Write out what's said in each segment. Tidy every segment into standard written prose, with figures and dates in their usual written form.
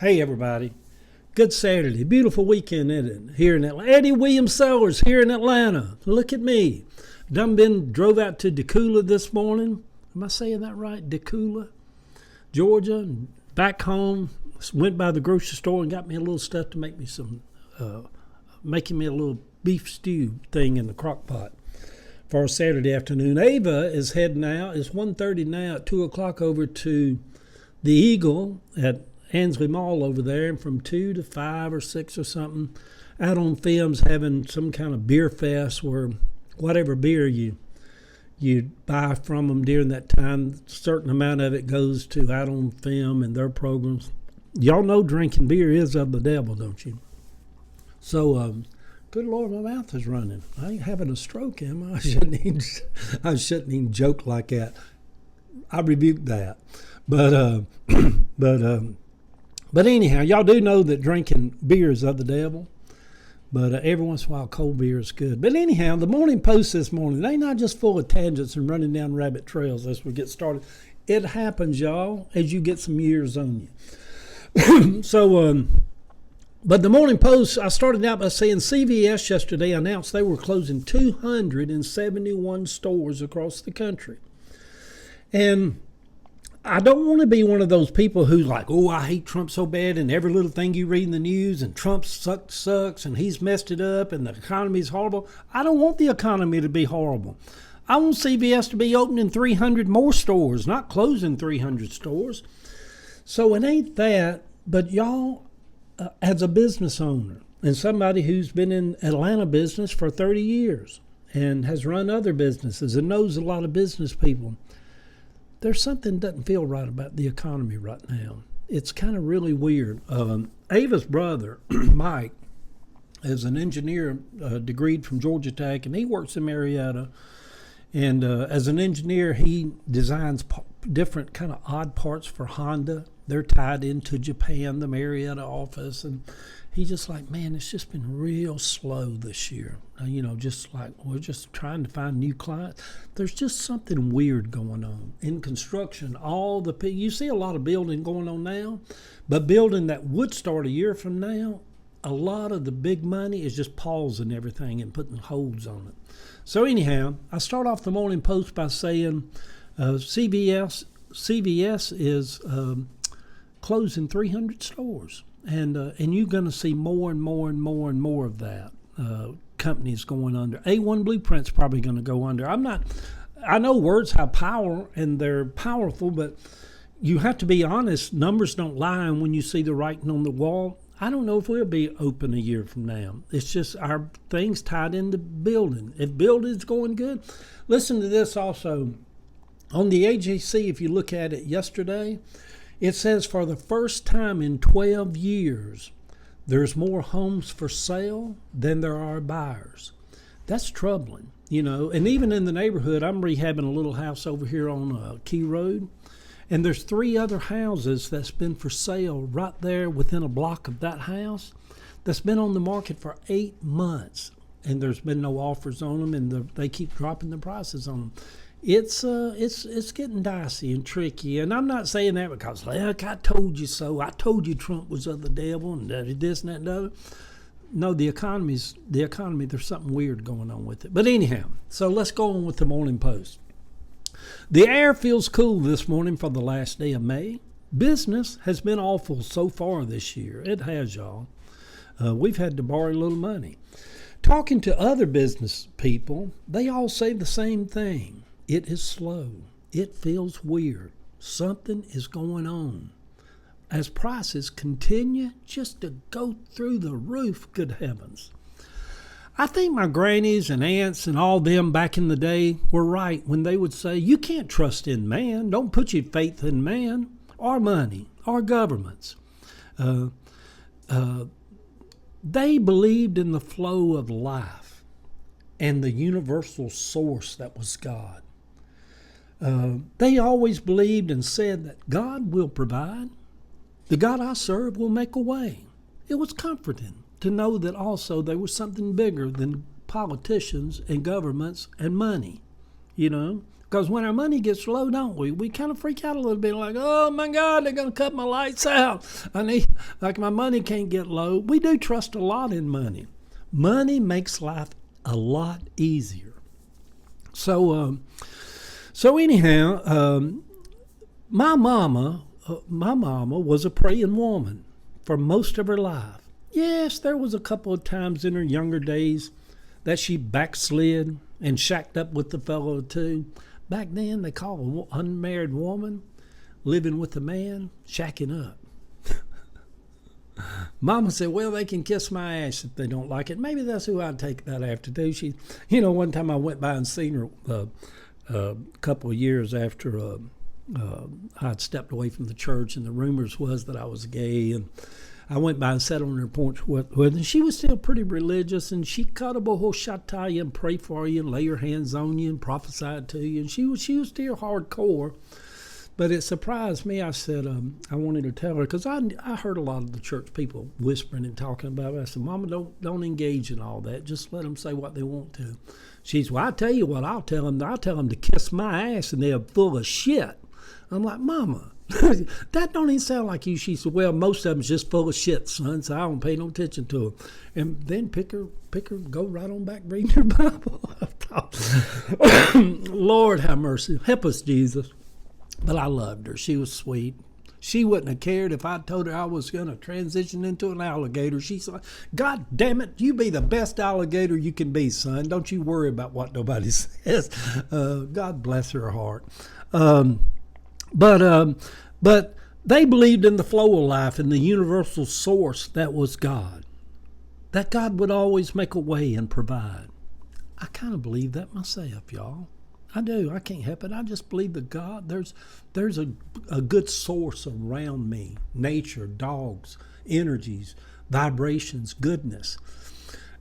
Hey everybody, good Saturday, beautiful weekend isn't it? Here in Atlanta. Eddie Williams Sellers here in Atlanta. Look at me. Drove out to Decula this morning. Am I saying that right? Decula, Georgia. And back home, went by the grocery store and got me a little stuff to make me making me a little beef stew thing in the crock pot for a Saturday afternoon. Ava is heading out. It's 1:30 now at 2 o'clock over to the Eagle at Ansley Mall over there, and from 2 to 5 or 6 or something, out on films having some kind of beer fest where whatever beer you buy from them during that time, a certain amount of it goes to Out on Film and their programs. Y'all know drinking beer is of the devil, don't you? So, good Lord, my mouth is running. I ain't having a stroke, am I? I shouldn't even joke like that. I rebuke that. But anyhow, y'all do know that drinking beer is of the devil. But every once in a while, cold beer is good. But anyhow, the Morning Post this morning, they not just full of tangents and running down rabbit trails as we get started. It happens, y'all, as you get some years on you. But the Morning Post, I started out by saying CVS yesterday announced they were closing 271 stores across the country. And I don't want to be one of those people who's like, oh, I hate Trump so bad, and every little thing you read in the news, and Trump sucks, and he's messed it up, and the economy's horrible. I don't want the economy to be horrible. I want CVS to be opening 300 more stores, not closing 300 stores. So it ain't that, but y'all, as a business owner, and somebody who's been in Atlanta business for 30 years, and has run other businesses, and knows a lot of business people, there's something that doesn't feel right about the economy right now. It's kind of really weird. Ava's brother, Mike, is an engineer, degreed from Georgia Tech, and he works in Marietta. And as an engineer, he designs different kind of odd parts for Honda. They're tied into Japan, the Marietta office. And he's just like, man, it's just been real slow this year. Just like we're just trying to find new clients. There's just something weird going on in construction. You see a lot of building going on now, but building that would start a year from now, a lot of the big money is just pausing everything and putting holds on it. So anyhow, I start off the Morning Post by saying CVS is closing 300 stores. And you're going to see more and more and more and more of that. Companies going under. A1 Blueprint's probably going to go under. I know words have power and they're powerful, but you have to be honest. Numbers don't lie, and when you see the writing on the wall, I don't know if we'll be open a year from now. It's just our things tied into building. If building's going good, listen to this also. On the AJC, if you look at it yesterday, it says for the first time in 12 years, there's more homes for sale than there are buyers. That's troubling, And even in the neighborhood, I'm rehabbing a little house over here on Key Road, and there's 3 other houses that's been for sale right there within a block of that house that's been on the market for 8 months, and there's been no offers on them, and they keep dropping the prices on them. It's getting dicey and tricky, and I'm not saying that because, look, I told you so. I told you Trump was of the devil and this and that and the other. No, the economy, there's something weird going on with it. But anyhow, so let's go on with the Morning Post. The air feels cool this morning for the last day of May. Business has been awful so far this year. It has, y'all. We've had to borrow a little money. Talking to other business people, they all say the same thing. It is slow. It feels weird. Something is going on. As prices continue just to go through the roof, good heavens. I think my grannies and aunts and all them back in the day were right when they would say, you can't trust in man. Don't put your faith in man or money or governments. They believed in the flow of life and the universal source that was God. They always believed and said that God will provide. The God I serve will make a way. It was comforting to know that also there was something bigger than politicians and governments and money. you know. Because when our money gets low, don't we? We kind of freak out a little bit, like, oh my God, they're going to cut my lights out. Like my money can't get low. We do trust a lot in money. Money makes life a lot easier. So anyhow, my mama was a praying woman for most of her life. Yes, there was a couple of times in her younger days that she backslid and shacked up with the fellow too. Back then, they called an unmarried woman living with a man shacking up. Mama said, well, they can kiss my ass if they don't like it. Maybe that's who I'd take that after too. She, one time I went by and seen her a couple of years after I'd stepped away from the church, and the rumors was that I was gay, and I went by and sat on her porch with her, and she was still pretty religious, and she cut a shot you and pray for you and lay her hands on you and prophesy to you, and she was still hardcore. But it surprised me. I said, I wanted to tell her, because I heard a lot of the church people whispering and talking about it. I said, Mama, don't engage in all that. Just let them say what they want to. She's, well, I tell you what, I'll tell them to kiss my ass, and they're full of shit. I'm like, Mama, that don't even sound like you. She said, well, most of them's just full of shit, son, so I don't pay no attention to them. And then pick her, go right on back reading her Bible. Lord have mercy. Help us, Jesus. But I loved her. She was sweet. She wouldn't have cared if I told her I was going to transition into an alligator. She said, God damn it, you be the best alligator you can be, son. Don't you worry about what nobody says. God bless her heart. But they believed in the flow of life and the universal source that was God. That God would always make a way and provide. I kind of believe that myself, y'all. I do. I can't help it. I just believe that God, there's a good source around me. Nature, dogs, energies, vibrations, goodness.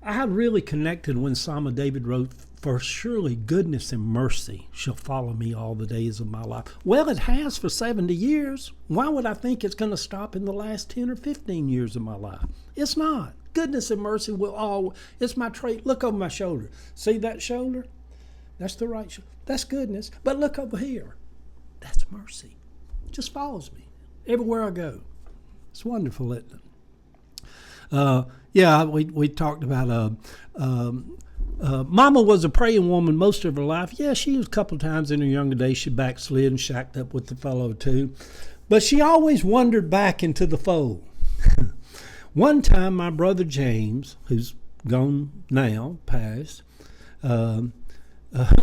I had really connected when Psalm of David wrote, for surely goodness and mercy shall follow me all the days of my life. Well, it has for 70 years. Why would I think it's going to stop in the last 10 or 15 years of my life? It's not. Goodness and mercy will always, it's my trait. Look over my shoulder. See that shoulder? That's the right shoulder. That's goodness. But look over here. That's mercy. It just follows me everywhere I go. It's wonderful, isn't it? We talked about Mama was a praying woman most of her life. Yeah, she was a couple of times in her younger days. She backslid and shacked up with the fellow too. But she always wandered back into the fold. One time, my brother James, who's gone now, passed, who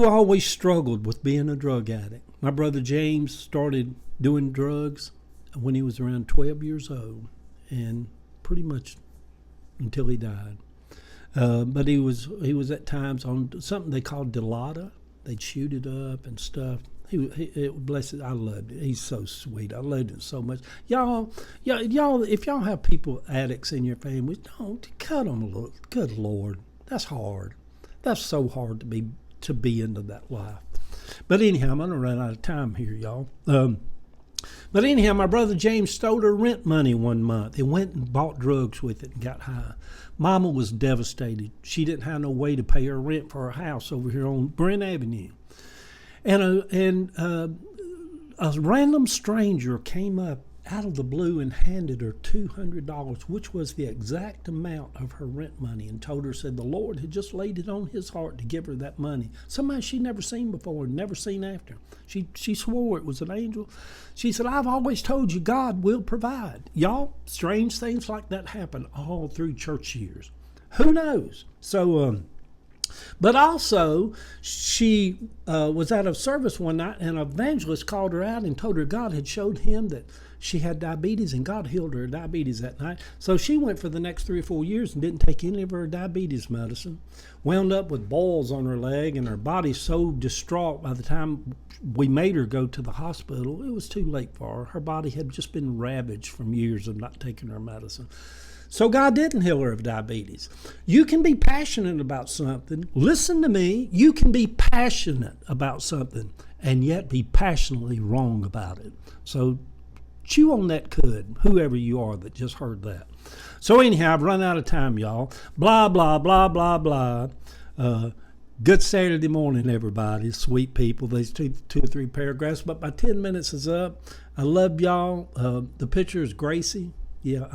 always struggled with being a drug addict. My brother James started doing drugs when he was around 12 years old, and pretty much until he died. But he was at times on something they called Dilaudid. They'd shoot it up and stuff. Bless it, I loved it. He's so sweet. I loved it so much. Y'all, if y'all have people addicts in your family, don't cut them a little. Good Lord, that's hard. That's so hard to be into that life. But anyhow, I'm gonna run out of time here, y'all. But anyhow, my brother James stole her rent money one month. He went and bought drugs with it and got high. Mama was devastated. She didn't have no way to pay her rent for her house over here on Brent Avenue. And a random stranger came up out of the blue and handed her $200, which was the exact amount of her rent money, and told her, said the Lord had just laid it on his heart to give her that money. Somebody she'd never seen before, never seen after. She swore it was an angel. She said, I've always told you God will provide. Y'all, strange things like that happen all through church years. Who knows? So, but also, she was out of service one night, and an evangelist called her out and told her God had showed him that she had diabetes, and God healed her diabetes that night. So she went for the next 3 or 4 years and didn't take any of her diabetes medicine. Wound up with boils on her leg, and her body so distraught by the time we made her go to the hospital, it was too late for her. Her body had just been ravaged from years of not taking her medicine. So God didn't heal her of diabetes. You can be passionate about something. Listen to me. You can be passionate about something and yet be passionately wrong about it. So chew on that cud, whoever you are that just heard that. So anyhow, I've run out of time, y'all. Blah, blah, blah, blah, blah. Good Saturday morning, everybody. Sweet people. These two or three paragraphs, but my 10 minutes is up. I love y'all. The picture is Gracie. Yeah,